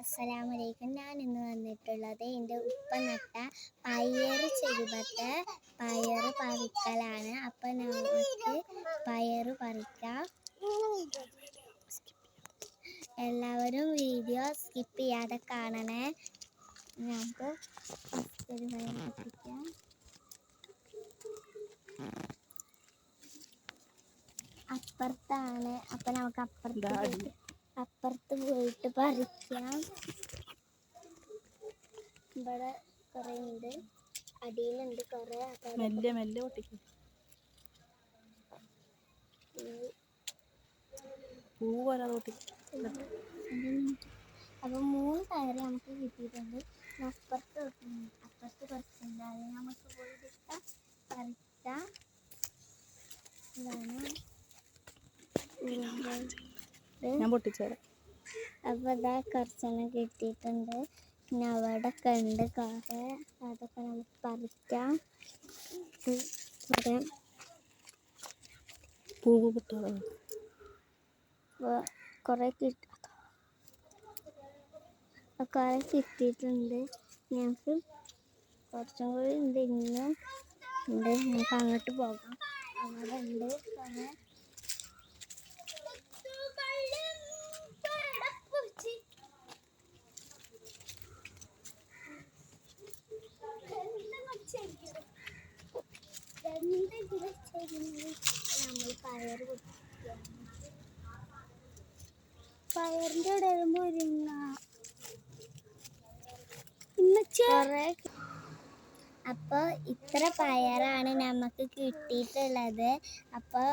അസ്സലാമലൈക്കും. ഞാൻ ഇന്ന് വന്നിട്ടുള്ളത് എൻ്റെ ഉപ്പ നട്ട പയറ് ചെരുവത്തെ പയറ് പറിക്കലാണ്. അപ്പം നമുക്ക് പയറ് പറിക്കാം. എല്ലാവരും വീഡിയോ സ്കിപ്പ് ചെയ്യാതെ കാണണേ. നമുക്ക് ഒരു പയർ പറിക്കാം. അപ്പുറത്താണ്. അപ്പം നമുക്ക് അപ്പുറത്ത് പോയിട്ട് പറിക്കാം. ഇവിടെ കുറേ ഉണ്ട്, അടിയിലുണ്ട് കുറേ. മെല്ലെ പൊട്ടിക്കും. പൂ പോലെ പൊട്ടിക്കും. അപ്പം 3 പയറ് നമുക്ക് കിട്ടിയിട്ടുണ്ട്. അപ്പുറത്ത് കുറച്ചുണ്ട്, അത് നമുക്ക് പോയിട്ട് പറിക്കാം. ഞാൻ പൊട്ടിച്ചേരാം. അപ്പോൾ ഇതാ കുറച്ചെണ്ണം കിട്ടിയിട്ടുണ്ട്. പിന്നെ അവിടെ ഒക്കെ ഉണ്ട് കുറേ, അതൊക്കെ നമുക്ക് പറിക്കാം. പൂവ് കിട്ടാതെ കുറേ കിട്ടിയിട്ടുണ്ട്. ഞങ്ങൾക്ക് കുറച്ചും കൂടി ഉണ്ട്, ഇന്നും ഉണ്ട്. നമുക്ക് അങ്ങോട്ട് പോകാം. അവിടെ ഉണ്ട് കുറേ. നമ്മൾ പയറിൻ്റെ ഇടയിൽ മുരിങ്ങ അപ്പോൾ ഇത്ര പയറാണ് നമുക്ക് കിട്ടിയിട്ടുള്ളത്. അപ്പോൾ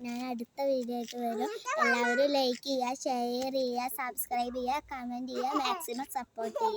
ഞാൻ അടുത്ത വീഡിയോ ആയിട്ട് വരും. എല്ലാവരും ലൈക്ക് ചെയ്യുക, ഷെയർ ചെയ്യുക, സബ്സ്ക്രൈബ് ചെയ്യുക, കമൻറ്റ് ചെയ്യുക, മാക്സിമം സപ്പോർട്ട് ചെയ്യുക.